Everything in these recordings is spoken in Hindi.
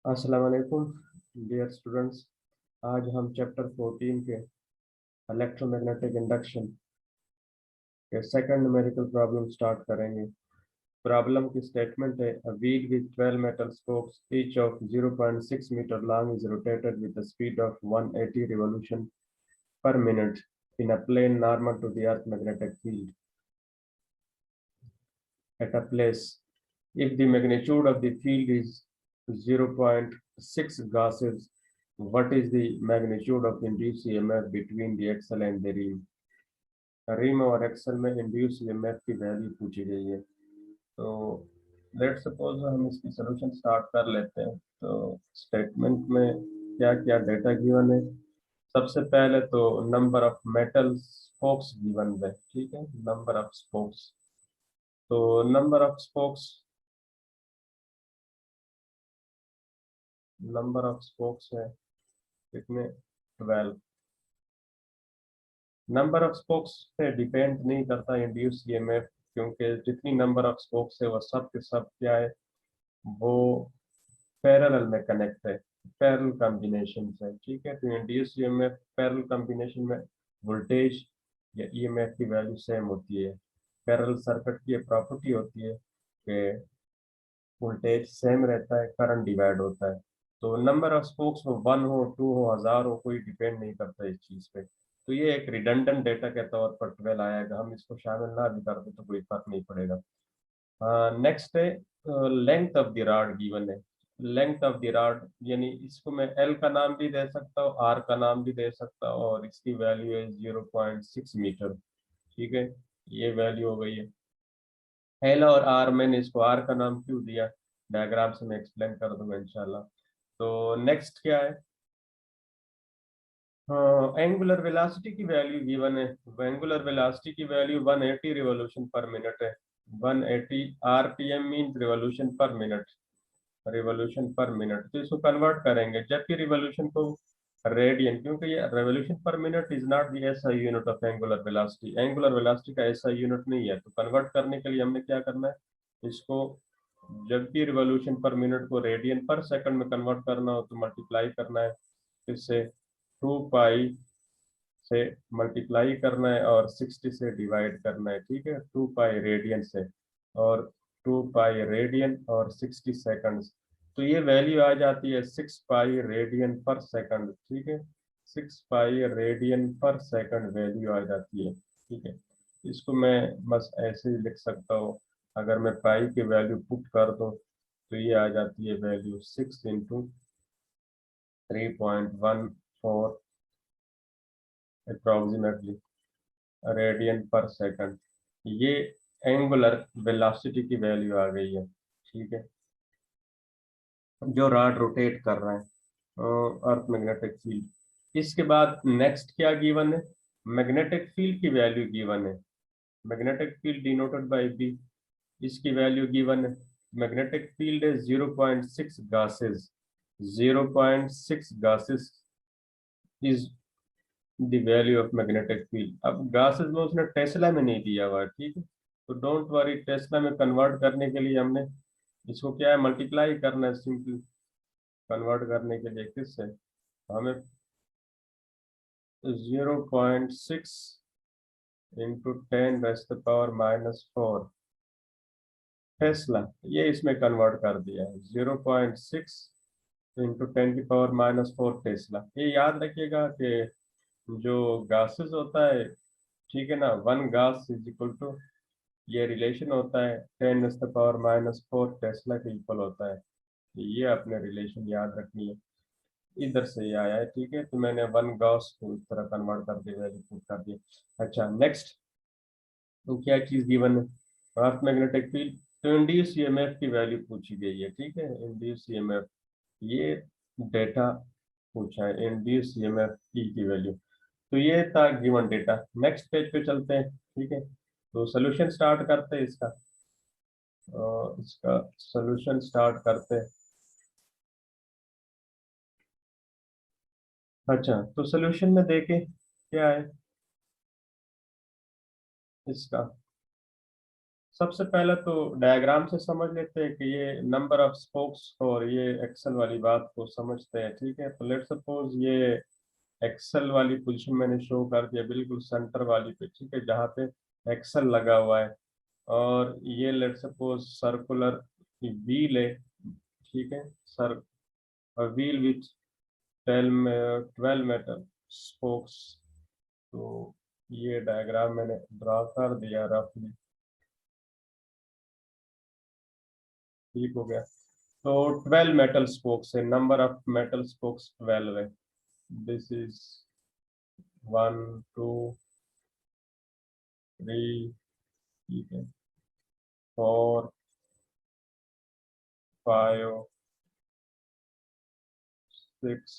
अस्सलाम वालेकुम डियर स्टूडेंट्स। आज हम चैप्टर 14 के इलेक्ट्रोमैग्नेटिक इंडक्शन के सेकंड न्यूमेरिकल प्रॉब्लम स्टार्ट करेंगे। प्रॉब्लम की स्टेटमेंट है, a wheel with 12 metal spokes each of 0.6 meter long is rotated with the speed of 180 revolution per minute in a plane normal to the earth magnetic field at a place. If the magnitude of the field is 0.6 Gauss, what is the magnitude of induced EMF between the axle and the rim? Rim और एक्सल में इंड्यूस ईएमएफ की वैल्यू पूछी गई है। तो लेट सपोज हम इसकी सोल्यूशन स्टार्ट कर लेते हैं। तो स्टेटमेंट में क्या क्या डेटा गिवन है। सबसे पहले तो number of metal spokes given है, ठीक है, नंबर ऑफ स्पोक्स। तो नंबर ऑफ स्पोक्स है कितने, 12। नंबर ऑफ स्पोक्स पे डिपेंड नहीं करता इंड्यूस ईएमएफ, क्योंकि जितनी नंबर ऑफ स्पोक्स है वो सब के सब क्या है, वो पैरेलल में कनेक्ट है, पैरेलल कॉम्बिनेशन है, ठीक है। तो इंड्यूस ईएमएफ पैरेलल कॉम्बिनेशन में वोल्टेज या ईएमएफ की वैल्यू सेम होती है। पैरेलल सर्किट की प्रॉपर्टी होती है कि वोल्टेज सेम रहता है, करंट डिवाइड होता है। तो नंबर ऑफ स्पोक्स हो 1 हो 2 हो 1000 हो, कोई डिपेंड नहीं करता इस चीज पे। तो ये एक रिडंडेंट डेटा के तौर पर 12 आएगा, हम इसको शामिल ना भी कर दे तो कोई फर्क नहीं पड़ेगा। नेक्स्ट है, length of the rod given है। लेंथ ऑफ द रॉड यानी इसको मैं एल का नाम भी दे सकता हूँ, आर का नाम भी दे सकता हूँ, और इसकी वैल्यू है 0.6 मीटर, ठीक है। ये वैल्यू हो गई है। एल और आर, मैंने इसको आर का नाम क्यों दिया, डायग्राम से मैं एक्सप्लेन कर दूंगा इंशाल्लाह। तो नेक्स्ट क्या है, एंगुलर वेलोसिटी की वैल्यू गिवन है। एंगुलर वेलोसिटी की वैल्यू 180 रिवॉल्यूशन पर मिनट है। 180 आरपीएम मीन रिवॉल्यूशन पर मिनट, रिवॉल्यूशन पर मिनट। तो इसको कन्वर्ट करेंगे, जबकि रिवॉल्यूशन को रेडियन, क्योंकि ये रिवॉल्यूशन पर minute is not the SI unit of angular velocity, angular velocity का एसआई यूनिट नहीं है। तो कन्वर्ट करने के लिए हमने क्या करना है, इसको जब भी रिवॉल्यूशन पर मिनट को रेडियन पर सेकंड में कन्वर्ट करना हो तो मल्टीप्लाई करना है, इससे 2 पाई से मल्टीप्लाई करना है और 60 से डिवाइड करना है, ठीक है। 2 पाई रेडियन से, और 2 पाई रेडियन और 60 सेकंड्स। तो ये वैल्यू आ जाती है 6 पाई रेडियन पर सेकंड, ठीक है। 6 पाई रेडियन पर सेकंड वैल्यू आ जाती है, ठीक है। इसको मैं बस ऐसे ही लिख सकता हूँ। अगर मैं पाई की वैल्यू पुट कर दूँ तो ये आ जाती है वैल्यू 6 × 3.14 अप्रोक्सीमेटली रेडियन पर सेकंड। ये एंगुलर वेलोसिटी की वैल्यू आ गई है, ठीक है, जो रॉड रोटेट कर रहा है अर्थ मैग्नेटिक फील्ड। इसके बाद नेक्स्ट क्या गिवन है, मैग्नेटिक फील्ड की वैल्यू गिवन है। Magnetic field denoted by B, इसकी वैल्यू गिवन है। मैग्नेटिक फील्ड है 0.6 gausses, 0.6 gausses is the value of magnetic field. अब गासेस में उसने टेस्ला में नहीं दिया हुआ है, ठीक है। तो डोंट वरी, टेस्ला में कन्वर्ट करने के लिए हमने इसको क्या है, मल्टीप्लाई करना है सिंपली। कन्वर्ट करने के लिए किससे, हमें 0.6 × 10⁻⁴ टेस्ला, ये इसमें कन्वर्ट कर दिया है। 0.6 × 10⁻⁴ टेस्ला। ये याद रखिएगा कि जो गासेस होता है, ठीक है ना, 1 गास इज इक्वल टू, ये रिलेशन होता है 10⁻⁴ टेस्ला के इक्वल होता है। ये आपने रिलेशन याद रखनी है, इधर से ये आया है, ठीक है। तो मैंने 1 गॉस को इस तरह कन्वर्ट कर दिया, वैल्यू पुट कर दिया। अच्छा नेक्स्ट, तो क्या चीज गिवन है, अर्थ मैग्नेटिक फील्ड। तो इंड्यूस ईएमएफ की वैल्यू पूछी गई है, ठीक है, इंड्यूस ईएमएफ, ये डेटा पूछा है, इंड्यूस ईएमएफ की वैल्यू। तो ये था गिवन डेटा। नेक्स्ट पेज पे चलते हैं, ठीक है। तो सोल्यूशन स्टार्ट करते हैं इसका, इसका सोल्यूशन स्टार्ट करते हैं। अच्छा, तो सोल्यूशन में देखें क्या है इसका। सबसे पहले तो डायग्राम से समझ लेते हैं कि ये नंबर ऑफ स्पोक्स और ये एक्सेल वाली बात को समझते हैं। ठीक है, तो लेट्स सपोज ये एक्सेल वाली पोजीशन मैंने शो कर दिया बिल्कुल सेंटर वाली पे। ठीक है, जहाँ पे एक्सेल लगा हुआ है, और ये लेट्स सपोज सर्कुलर व्हील है। ठीक है, sir wheel with 12 metal spokes. तो ये डायग्राम मैंने ड्रा कर दिया रफली। ठीक हो गया। तो 12 मेटल स्पोक्स है, नंबर ऑफ मेटल स्पोक्स 12 है। दिस इज 1 2 3, ठीक है, 4 5 6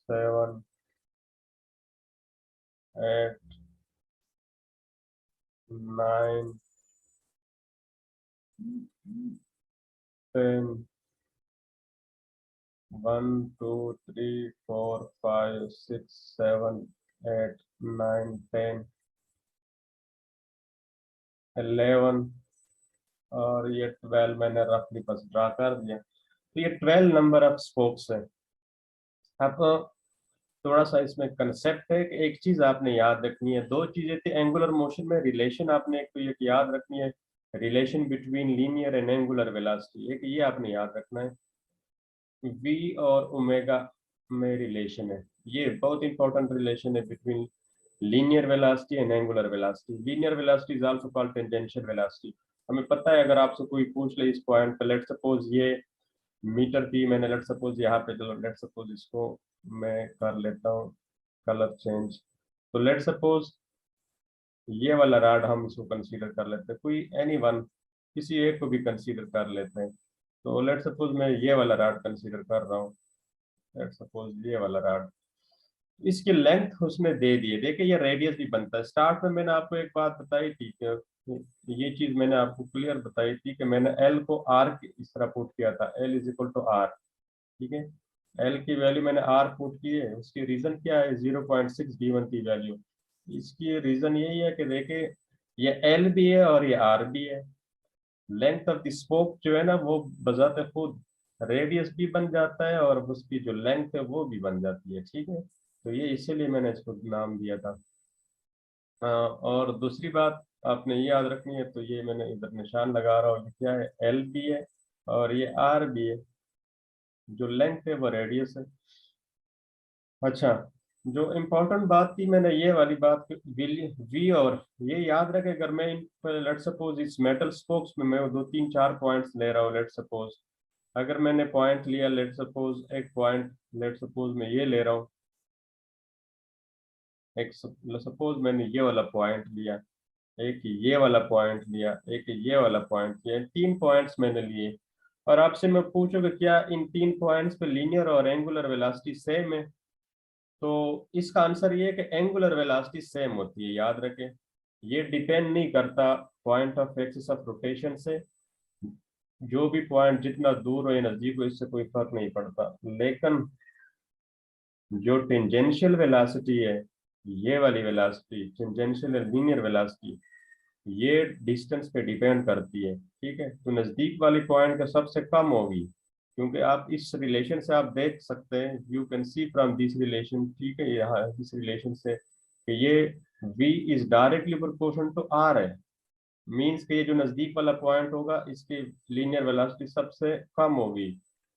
7 8 9 10 1 2 3 4 5 6 7 8 9 10 11, और ये 12 मैंने रफली बस ड्रा कर दिया। तो ये 12 नंबर ऑफ स्पोक्स है। अब थोड़ा सा इसमें कंसेप्ट है कि एक चीज आपने याद रखनी है, दो चीजें थी एंगुलर मोशन में रिलेशन, आपने एक तो ये याद रखनी है relation between linear and angular velocity, एक ये आपने याद रखना है v और ओमेगा में रिलेशन है। ये बहुत इंपॉर्टेंट रिलेशन है between linear velocity and angular velocity. Linear velocity is also called tangential velocity. हमें पता है अगर आपसे कोई पूछ ले इस पॉइंट पे, लेट सपोज ये मीटर भी मैंने लेट सपोज यहाँ पे, चलो लेट सपोज इसको मैं कर लेता हूँ कलर चेंज। तो लेट सपोज ये वाला रॉड हम इसको कंसीडर कर लेते हैं, कोई एनी वन, किसी एक को भी कंसीडर कर लेते हैं। तो लेट सपोज मैं ये वाला रॉड कंसीडर कर रहा हूँ, लेट सपोज ये वाला रॉड, इसकी लेंथ उसने दे दी है। देखिए ये रेडियस भी बनता है। स्टार्ट में मैंने आपको एक बात बताई थी कि ये चीज मैंने आपको क्लियर बताई थी कि मैंने एल को आर की इस तरह पुट किया था, L is equal to R. ठीक है, एल की वैल्यू मैंने आर पुट की है, उसकी रीजन क्या है, 0.6 गिवन की वैल्यू। इसकी रीजन यही है कि देखिए ये एल भी है और ये आर भी है। लेंथ ऑफ द स्पोक जो है ना वो बजाते खुद रेडियस भी बन जाता है और उसकी जो लेंथ है वो भी बन जाती है। ठीक है, तो ये इसीलिए मैंने इसको नाम दिया था। और दूसरी बात आपने ये याद रखनी है, तो ये मैंने इधर निशान लगा रहा हूँ, ये क्या है, एल भी है और ये आर भी है, जो लेंथ है वो रेडियस है। अच्छा, जो इम्पोर्टेंट बात थी मैंने ये वाली बात वी और ये याद रखे, अगर मैं इन लेट सपोज इस मेटल स्पोक्स में मैं दो तीन चार पॉइंट्स ले रहा हूँ, लेट सपोज अगर मैंने पॉइंट लिया, लेट सपोज एक पॉइंट, लेट सपोज मैं ये ले रहा हूँ, एक सपोज मैंने ये वाला पॉइंट लिया, एक ये वाला पॉइंट लिया, एक ये वाला पॉइंट लिया, तीन पॉइंट्स मैंने लिए, और आपसे मैं पूछूंगा क्या इन तीन पॉइंट्स पे लीनियर और एंगुलर वेलोसिटी सेम है, तो इसका आंसर ये है कि एंगुलर वेलोसिटी सेम होती है। याद रखें, ये डिपेंड नहीं करता point of axis of rotation से, जो भी पॉइंट जितना दूर हो या नजदीक हो इससे कोई फर्क नहीं पड़ता। लेकिन जो टेंजेंशियल वेलोसिटी है, ये वाली वेलोसिटी टेंजेंशियल लीनियर वेलोसिटी, ये डिस्टेंस पे डिपेंड करती है। ठीक है, तो नजदीक वाली पॉइंट का सबसे कम होगी, क्योंकि आप इस रिलेशन से आप देख सकते हैं, you can see from this relation. ठीक है, यहाँ इस रिलेशन से कि ये v is directly proportional to r है, मीन्स कि ये जो नजदीक वाला पॉइंट होगा इसकी लीनियर वेलोसिटी सबसे कम होगी,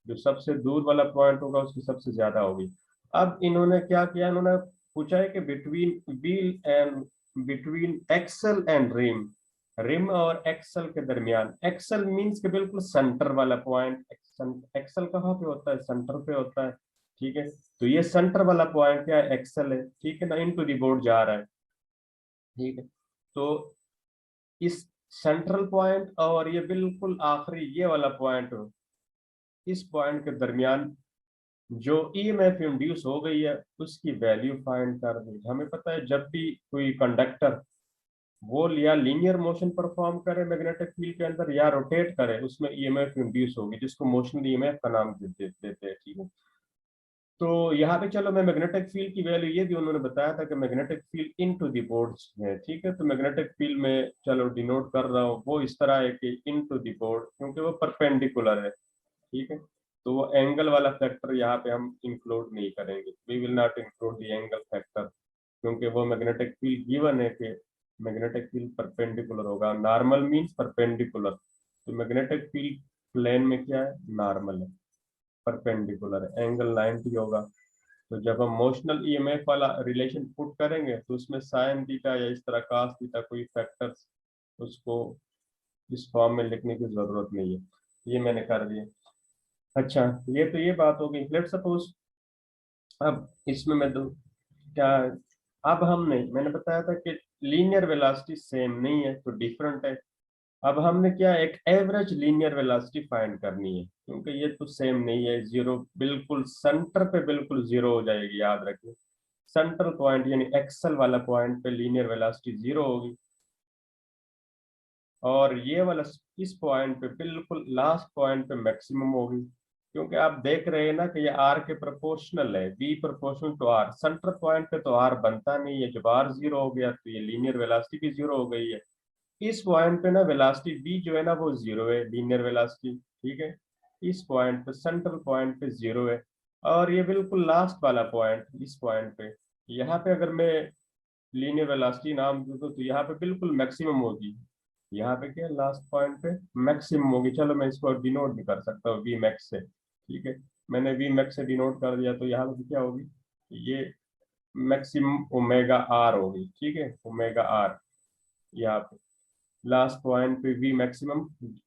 जो सबसे दूर वाला पॉइंट होगा उसकी सबसे ज्यादा होगी। अब इन्होंने क्या किया, इन्होंने पूछा है कि between wheel and between axle and rim, rim और एक्सल के दरमियान, एक्सल मीन्स के बिल्कुल सेंटर वाला पॉइंट, एक्सल कहाँ पे होता है, सेंटर पे होता है। ठीक है, तो ये सेंटर वाला पॉइंट क्या है, एक्सल है। ठीक है ना, इन टू दी बोर्ड जा रहा है। ठीक है, तो इस सेंट्रल पॉइंट और ये बिल्कुल आखिरी ये वाला पॉइंट, इस पॉइंट के दरमियान जो ईएमएफ इंड्यूस हो गई है उसकी वैल्यू फाइंड कर दी। हमें पता है जब भी कोई कंडक्टर वो या लीनियर मोशन परफॉर्म करे मैग्नेटिक फील्ड के अंदर या रोटेट करे, उसमें ईएमएफ इंड्यूस होगी, जिसको मोशन ईएमएफ का नाम देते हैं। ठीक है, तो यहाँ पे चलो मैं मैग्नेटिक फील्ड की वैल्यू ये भी उन्होंने बताया था कि magnetic field into the boards है, ठीक है। तो मैग्नेटिक फील्ड में चलो डिनोट कर रहा हूँ, वो इस तरह है कि इनटू द बोर्ड, क्योंकि वो परपेंडिकुलर है, ठीक है। तो वो एंगल वाला फैक्टर यहाँ पे हम इंक्लूड नहीं करेंगे, we will not include the angle factor, क्योंकि वो मैग्नेटिक फील्ड गिवन है कि मैग्नेटिक फील्ड परपेंडिकुलर होगा, नॉर्मल मींस परपेंडिकुलर। तो मैग्नेटिक फील्ड प्लेन में क्या है, नॉर्मल है, परपेंडिकुलर है, एंगल 90 होगा। तो जब हम मोशनल ईएमएफ वाला रिलेशन पुट करेंगे तो उसमें साइन थीटा या इस तरह कास थीटा कोई फैक्टर्स, उसको इस फॉर्म में लिखने की जरूरत नहीं है, ये मैंने कर दिया। अच्छा, ये तो ये बात हो गई। लेट सपोज अब इसमें मैं दो क्या, अब हमने मैंने बताया था कि लीनियर वेलोसिटी सेम नहीं है तो डिफरेंट है। अब हमने क्या, एक एवरेज लीनियर वेलोसिटी फाइंड करनी है, क्योंकि ये तो सेम नहीं है, जीरो बिल्कुल सेंटर पे बिल्कुल जीरो हो जाएगी, याद रखिए। सेंट्रल पॉइंट यानी एक्सल वाला पॉइंट पे लीनियर वेलोसिटी जीरो होगी, और ये वाला इस पॉइंट पे बिल्कुल लास्ट पॉइंट पे मैक्सिमम होगी, क्योंकि आप देख रहे हैं ना कि ये आर के प्रोपोर्शनल है, B proportional to R. Centre point पे तो आर बनता नहीं है, जब आर जीरो हो गया तो ये लीनियर वेलोसिटी भी जीरो हो गई है। इस पॉइंट पे ना वेलोसिटी v जो है ना वो जीरो है, लीनियर वेलोसिटी, ठीक है। इस पॉइंट पे सेंट्रल पॉइंट पे जीरो है, और ये बिल्कुल लास्ट वाला पॉइंट इस पॉइंट पे, यहाँ पे अगर मैं लीनियर वेलोसिटी नाम दूँ तो यहाँ पे बिल्कुल मैक्सिमम होगी, यहाँ पे क्या लास्ट पॉइंट पे मैक्सिमम होगी। चलो मैं इसको डिनोट भी कर सकता हूँ वी मैक्स से, ठीक है। मैंने वी मैक्स से डिनोट कर दिया, तो यहाँ पे क्या होगी, ये मैक्सिमम ओमेगा आर होगी, ठीक है, ओमेगा आर। यहाँ पे लास्ट पॉइंट पे V maximum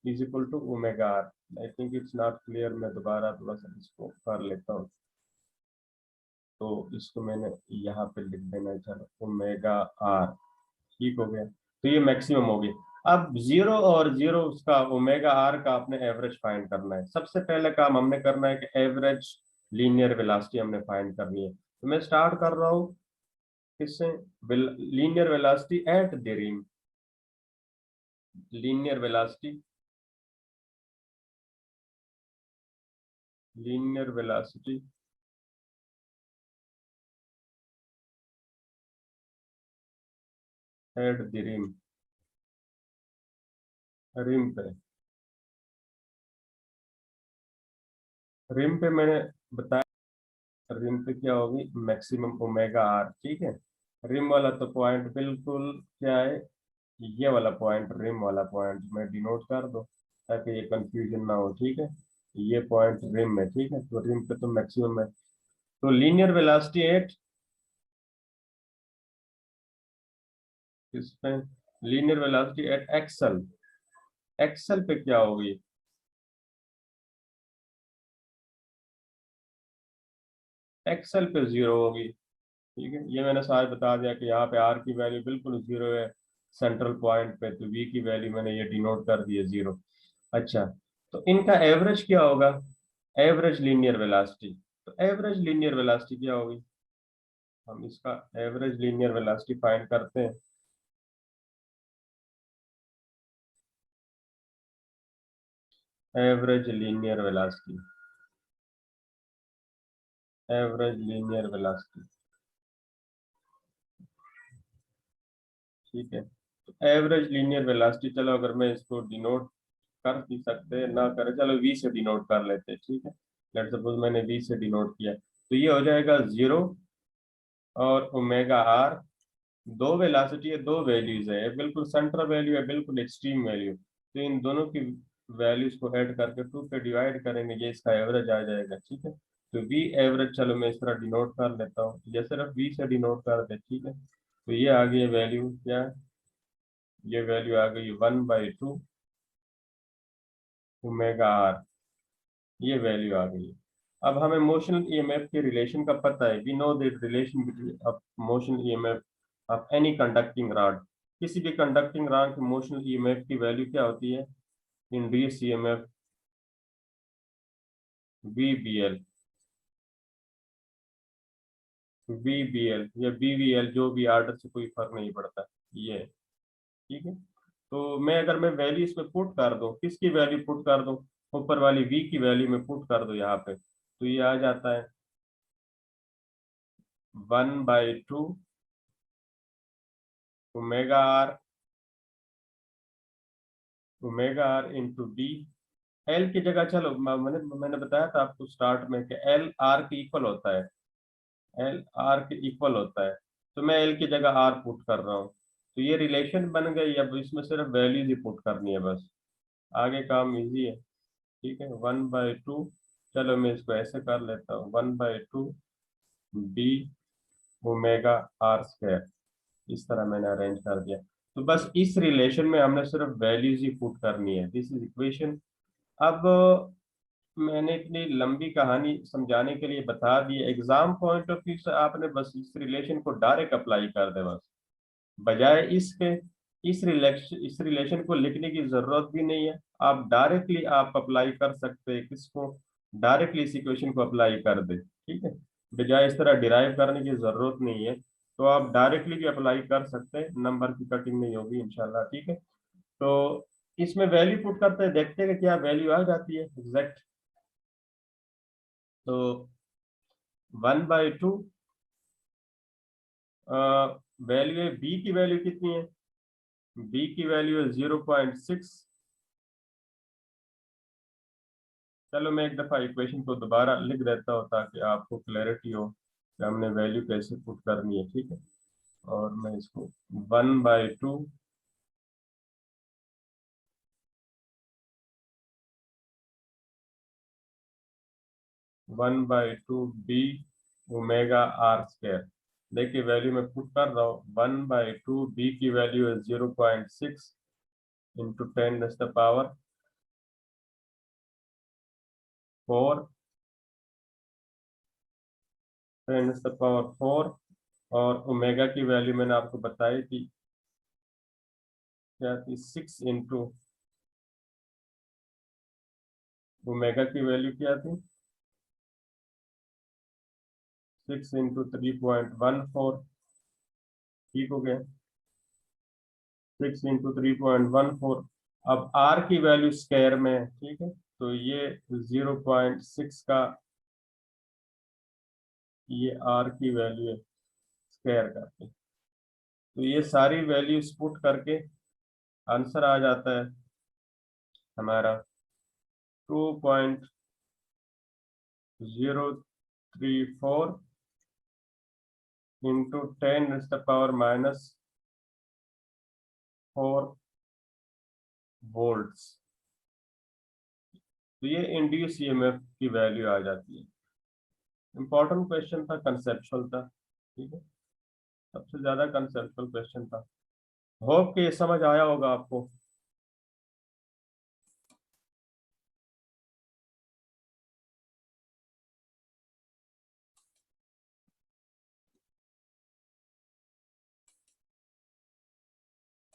is equal to omega R. I think it's not clear, मैं दोबारा थोड़ा सा इसको कर लेता हूँ। तो इसको मैंने यहाँ पे लिख देना है, चलो ओमेगा आर, ठीक हो गया। तो ये मैक्सिमम हो गई। अब जीरो और जीरो उसका ओमेगा आर का आपने एवरेज फाइंड करना है। सबसे पहले काम हमने करना है कि एवरेज लीनियर वेलोसिटी हमने फाइंड करनी है। तो मैं स्टार्ट कर रहा हूँ किससे, linear velocity at the rim, linear velocity, linear velocity at the rim, rim पे, रिम पे मैंने बताया, रिम पे क्या होगी, मैक्सिमम ओमेगा आर, ठीक है। रिम वाला तो पॉइंट बिल्कुल क्या है, ये वाला पॉइंट, रिम वाला पॉइंट मैं डिनोट कर दो ताकि ये कंफ्यूजन ना हो, ठीक है। ये पॉइंट रिम है, ठीक है, तो रिम पे तो मैक्सिमम है। तो लीनियर वेलोसिटी एट, इसमें linear velocity at axle, axle पे क्या होगी, एक्सल पे जीरो होगी, ठीक है। ये मैंने सारे बता दिया कि यहाँ पे आर की वैल्यू बिल्कुल जीरो है सेंट्रल पॉइंट पे, तो वी की वैल्यू मैंने ये डिनोट कर दी है जीरो। अच्छा, तो इनका एवरेज क्या होगा, एवरेज लीनियर वेलोसिटी। तो एवरेज लीनियर वेलोसिटी क्या होगी, हम इसका एवरेज लीनियर वेलोसिटी फाइंड करते हैं। Average linear velocity, average linear velocity, ठीक है। तो एवरेज लीनियर वेलोसिटी, चलो अगर मैं इसको डिनोट कर भी सकते हैं, ना करें, चलो वी से डिनोट कर लेते हैं, ठीक है। लेट सपोज मैंने वी से डिनोट किया, तो ये हो जाएगा जीरो और ओमेगा आर। दो वेलोसिटी है, दो वैल्यूज है, एक बिल्कुल सेंट्रल वैल्यू है, बिल्कुल एक्सट्रीम वैल्यू, तो इन दोनों की वैल्यूज को ऐड करके टू पे डिवाइड करेंगे, ये इसका एवरेज आ जाएगा, ठीक है। तो वी एवरेज चलो मैं इस तरह डिनोट कर लेता हूँ, ये सिर्फ वी से डिनोट कर दे, ठीक है। तो ये आ गई वैल्यू क्या, ये वैल्यू आ गई 1/2 ओमेगा आर, ये वैल्यू आ गई। अब हमें मोशनल ईएमएफ के रिलेशन का पता है, we know that relation between motional EMF of any conducting rod, किसी भी कंडक्टिंग रॉड की मोशनल ईएमएफ की वैल्यू क्या होती है, induce EMF V B L, V B L या बी वी एल, जो भी आर्डर से कोई फर्क नहीं पड़ता, ये, ठीक है। तो मैं अगर मैं वैल्यू इसमें पुट कर दूं, किसकी वैल्यू पुट कर दूं, ऊपर वाली वी की वैल्यू में पुट कर दूं यहाँ पे, तो ये आ जाता है 1/2 omega R into D. L की जगह चलो मैंने बताया था आपको स्टार्ट में कि एल आर के इक्वल होता है, एल आर के इक्वल होता है, तो मैं एल की जगह आर पुट कर रहा हूँ। तो ये रिलेशन बन गई। अब इसमें सिर्फ वैल्यूज ही पुट करनी है बस, आगे काम इजी है। ठीक है, 1/2, चलो मैं इसको ऐसे कर लेता हूँ, 1/2 बी ओमेगा आर स्क्वायर, इस तरह मैंने अरेंज कर दिया। तो बस इस रिलेशन में हमने सिर्फ वैल्यूज ही पुट करनी है, दिस इज इक्वेशन। अब मैंने इतनी लंबी कहानी समझाने के लिए बता दी, एग्जाम पॉइंट ऑफ व्यू से आपने बस इस रिलेशन को डायरेक्ट अप्लाई कर दे बस, बजाय इसके इस रिलेशन को लिखने की जरूरत भी नहीं है। आप डायरेक्टली आप अप्लाई कर सकते हैं, किसको, डायरेक्टली इस इक्वेशन को अप्लाई कर दे। ठीक है, बजाय इस तरह डिराइव करने की जरूरत नहीं है, तो आप डायरेक्टली भी अप्लाई कर सकते हैं, नंबर की कटिंग नहीं होगी इंशाल्लाह। ठीक है, तो इसमें वैल्यू पुट करते हैं, देखते हैं कि क्या वैल्यू आ जाती है एग्जैक्ट। तो 1/2 वैल्यू है, बी की वैल्यू कितनी है, बी की वैल्यू है 0.6। चलो मैं एक दफा इक्वेशन को दोबारा लिख देता हूँ ताकि आपको क्लैरिटी हो कि हमने वैल्यू कैसे पुट करनी है। ठीक है, और मैं इसको 1/2 बी ओमेगा आर स्क्वायर, देखिए वैल्यू मैं पुट कर रहा हूँ, 1/2 बी की वैल्यू है 0.6 इंटू 10⁴ 10⁴, और ओमेगा की वैल्यू मैंने आपको बताई थी क्या थी, 6 इंटू, ओमेगा की वैल्यू क्या थी, 6 इंटू 3.14। ठीक हो गया, 6 इंटू 3.14। अब आर की वैल्यू स्क्वायर में है, ठीक है, तो ये 0.6 का, ये आर की वैल्यू है स्क्वायर करके, तो ये सारी वैल्यूज पुट करके आंसर आ जाता है हमारा 2.034 इंटू 10⁻⁴ वोल्ट्स। तो ये इंड्यूस ईएमएफ की वैल्यू आ जाती है। इंपॉर्टेंट क्वेश्चन था, कंसेप्चुअल था। ठीक है, सबसे ज्यादा कंसेप्चुअल क्वेश्चन था। होप कि ये समझ आया होगा आपको।